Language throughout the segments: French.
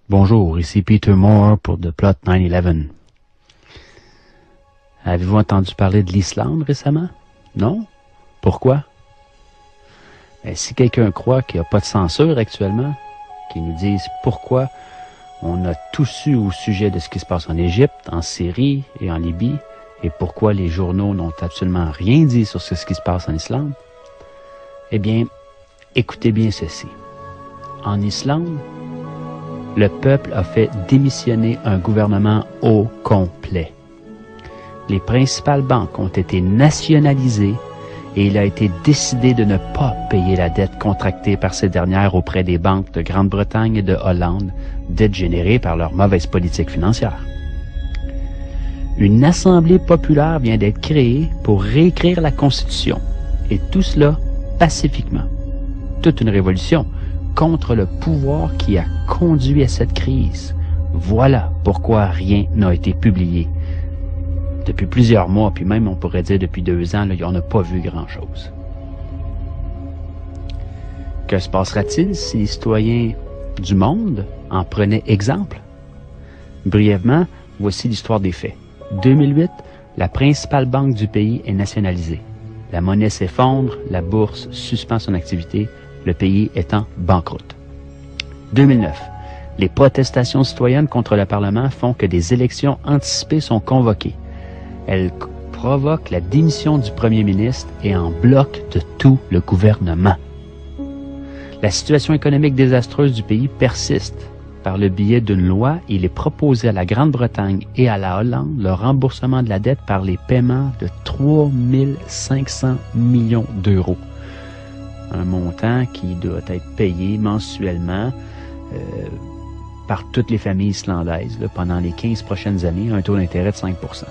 Bonjour, ici Peter Moore pour The Plot 9/11. Avez-vous entendu parler de l'Islande récemment? Non? Pourquoi? Si quelqu'un croit qu'il n'y a pas de censure actuellement, qu'il nous dise pourquoi on a tout su au sujet de ce qui se passe en Égypte, en Syrie et en Libye, et pourquoi les journaux n'ont absolument rien dit sur ce qui se passe en Islande, eh bien, écoutez bien ceci. En Islande, le peuple a fait démissionner un gouvernement au complet. Les principales banques ont été nationalisées et il a été décidé de ne pas payer la dette contractée par ces dernières auprès des banques de Grande-Bretagne et de Hollande, dette générée par leur mauvaise politique financière. Une assemblée populaire vient d'être créée pour réécrire la Constitution, et tout cela pacifiquement. Toute une révolution contre le pouvoir qui a conduit à cette crise. Voilà pourquoi rien n'a été publié. Depuis plusieurs mois, puis même on pourrait dire depuis 2 ans, là, on n'a pas vu grand-chose. Que se passera-t-il si les citoyens du monde en prenaient exemple? Brièvement, voici l'histoire des faits. 2008, la principale banque du pays est nationalisée. La monnaie s'effondre, la bourse suspend son activité, le pays étant banqueroute. 2009, les protestations citoyennes contre le Parlement font que des élections anticipées sont convoquées. Elles provoquent la démission du premier ministre et en bloquent de tout le gouvernement. La situation économique désastreuse du pays persiste. Par le biais d'une loi, il est proposé à la Grande-Bretagne et à la Hollande le remboursement de la dette par les paiements de 3 500 millions d'euros. Un montant qui doit être payé mensuellement par toutes les familles islandaises pendant les 15 prochaines années à un taux d'intérêt de 5 %.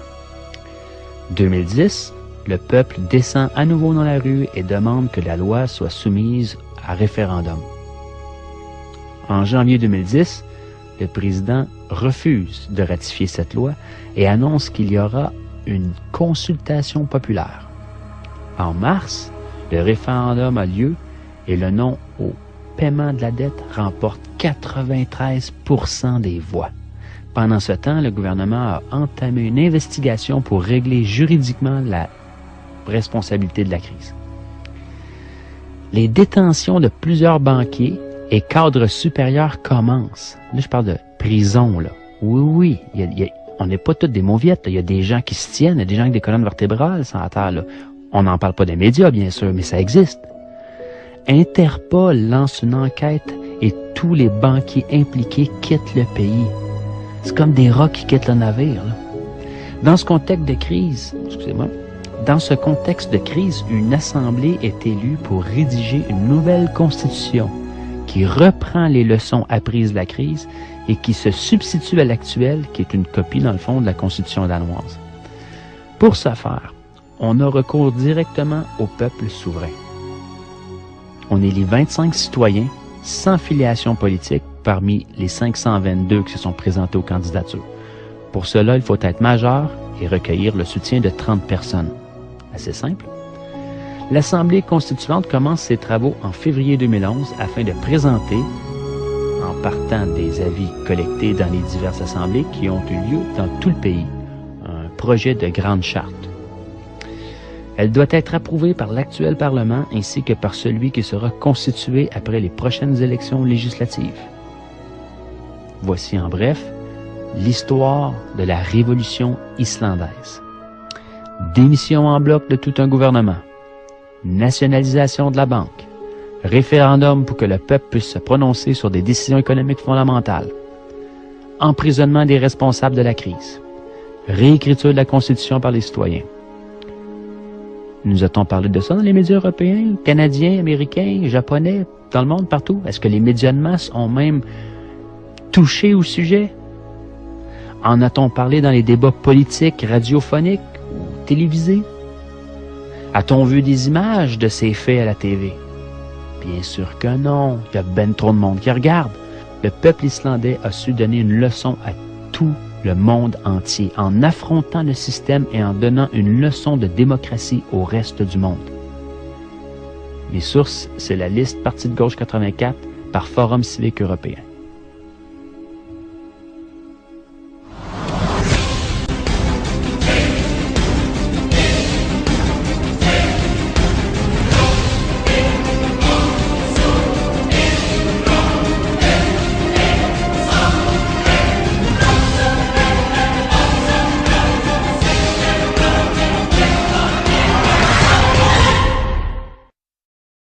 2010, le peuple descend à nouveau dans la rue et demande que la loi soit soumise à référendum. En janvier 2010, le président refuse de ratifier cette loi et annonce qu'il y aura une consultation populaire. En mars, le référendum a lieu et le non au paiement de la dette remporte 93 % des voix. Pendant ce temps, le gouvernement a entamé une investigation pour régler juridiquement la responsabilité de la crise. Les détentions de plusieurs banquiers et cadres supérieurs commencent. Là, je parle de prison, là. Oui, on n'est pas tous des mauviettes. Il y a des gens qui se tiennent, il y a des gens avec des colonnes vertébrales sur la terre, là. On n'en parle pas des médias, bien sûr, mais ça existe. Interpol lance une enquête et tous les banquiers impliqués quittent le pays. C'est comme des rats qui quittent le navire, là. Dans ce contexte de crise, une assemblée est élue pour rédiger une nouvelle constitution qui reprend les leçons apprises de la crise et qui se substitue à l'actuelle, qui est une copie, dans le fond, de la constitution danoise. Pour ce faire, on a recours directement au peuple souverain. On élit 25 citoyens sans filiation politique parmi les 522 qui se sont présentés aux candidatures. Pour cela, il faut être majeur et recueillir le soutien de 30 personnes. Assez simple. L'Assemblée constituante commence ses travaux en février 2011 afin de présenter, en partant des avis collectés dans les diverses assemblées qui ont eu lieu dans tout le pays, un projet de grande charte. Elle doit être approuvée par l'actuel Parlement ainsi que par celui qui sera constitué après les prochaines élections législatives. Voici en bref l'histoire de la révolution islandaise. Démission en bloc de tout un gouvernement, nationalisation de la banque, référendum pour que le peuple puisse se prononcer sur des décisions économiques fondamentales, emprisonnement des responsables de la crise, réécriture de la Constitution par les citoyens. Nous a-t-on parlé de ça dans les médias européens, canadiens, américains, japonais, dans le monde, partout? Est-ce que les médias de masse ont même touché au sujet? En a-t-on parlé dans les débats politiques, radiophoniques ou télévisés? A-t-on vu des images de ces faits à la TV? Bien sûr que non. Il y a ben trop de monde qui regarde. Le peuple islandais a su donner une leçon à tout le monde entier, en affrontant le système et en donnant une leçon de démocratie au reste du monde. Les sources, c'est la liste Parti de gauche 84 par Forum civique européen.